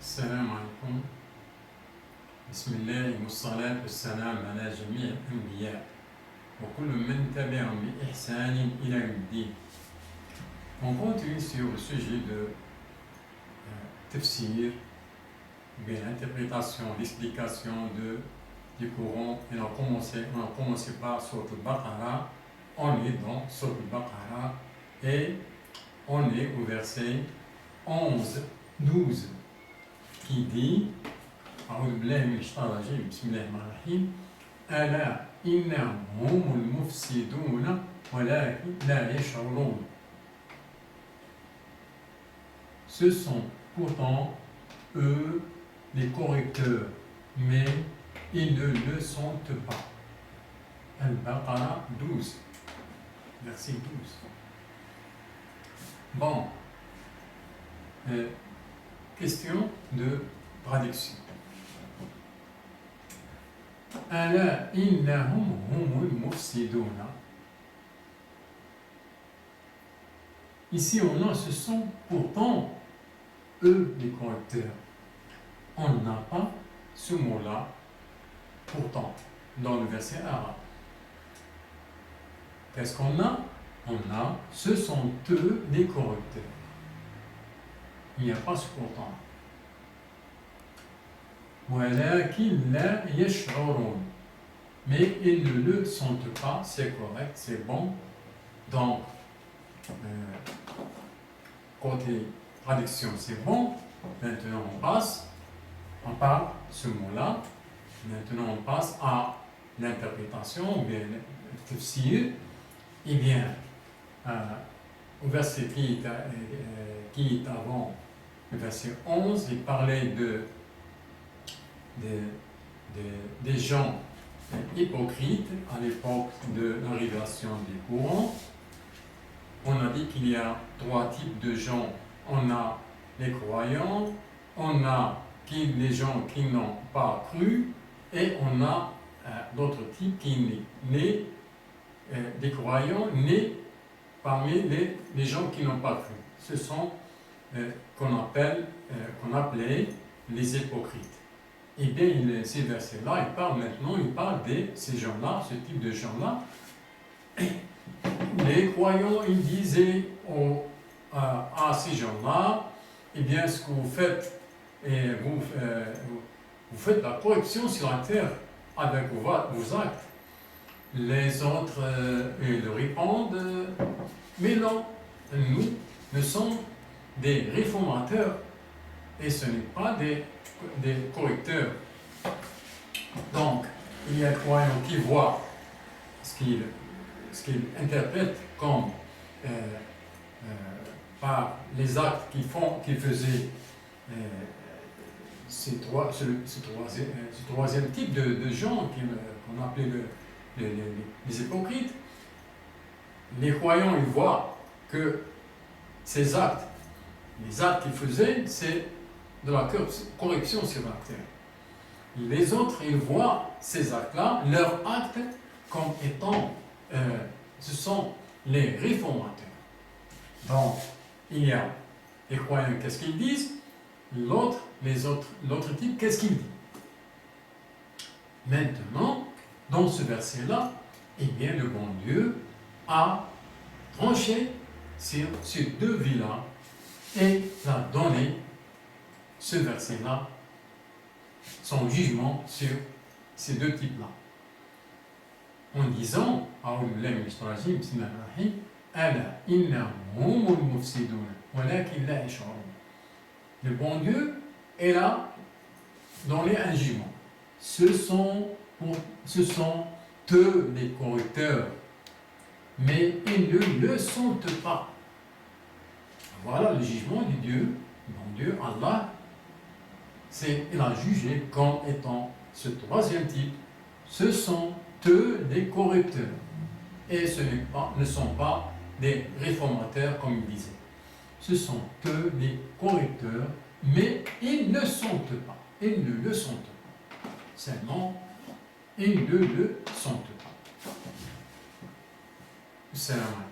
السلام عليكم. بسم الله والصلاة والسلام على جميع الأنبياء وكل من تبعهم بإحسان إلى يوم الدين. On continue sur le sujet de tafsir, bien l'interprétation, l'explication du Coran. Et on a commencé par Sourate al-Baqarah. On est dans Sourate al-Baqarah et on est au verset 11-12 qui dit أعوذ بالله من الشيطان الرجيم بسم الله الرحمن الرحيم ألا إنهم هم المفسدون ولكن لا يشعرون. Ce sont pourtant eux les correcteurs, mais ils ne le sont pas. Al-Baqarah 12, verset 12. Bon, question de traduction. Ala innahum humul mufsiduna. Ici on a ce sont pourtant eux les correcteurs. On n'a pas ce mot-là pourtant dans le verset arabe. Qu'est-ce qu'on a? On a ce sont eux les correcteurs. Il n'y a pas ce pourtant. وَلَكِنْ لَا يَشْعُرُونَ. Mais ils ne le sentent pas, c'est correct, c'est bon. Donc, côté traduction, c'est bon. Maintenant, on parle ce mot-là. Maintenant, on passe à l'interprétation, bien le tafsir. Eh bien, au verset qui est avant le verset 11, il parlait des gens hypocrites à l'époque de l'arrivation des courants. On a dit qu'il y a trois types de gens. On a les croyants, on a les gens qui n'ont pas cru, et on a d'autres types qui nés des croyants nés parmi les gens qui n'ont pas cru. Ce sont qu'on appelait les hypocrites. Et bien, ces versets-là, il parle de ces gens-là, ce type de gens-là. Les croyants, ils disaient à ces gens-là, eh bien, ce que vous faites, vous faites la corruption sur la terre avec vos actes. Les autres, ils répondent, mais non, nous sommes des réformateurs et ce n'est pas des correcteurs. Donc, il y a un croyant qui voit ce qu'il interprète comme par les actes qu'il faisait ce troisième type de gens qu'on appelait les hypocrites. Les croyants, ils voient que ces actes, les actes qu'ils faisaient, c'est de la corruption sur la terre. Les autres, ils voient ces actes-là, leurs actes, comme étant, ce sont les réformateurs. Donc, il y a les croyants, qu'est-ce qu'ils disent? L'autre type, qu'est-ce qu'il dit? Maintenant, dans ce verset-là, eh bien, le bon Dieu a tranché sur ces deux vies-là et a donné ce verset-là, son jugement sur ces deux types-là. En disant, le bon Dieu est là, donné un jugement. Ce sont eux les correcteurs, mais ils ne le sentent pas. Voilà le jugement de Dieu, mon Dieu, Allah. Il a jugé comme étant ce troisième type. Ce sont eux les correcteurs. Et ne sont pas des réformateurs comme il disait. Ce sont eux les correcteurs, mais ils ne sentent pas. Ils ne le sentent pas. Seulement, ils ne le sentent pas. Salam.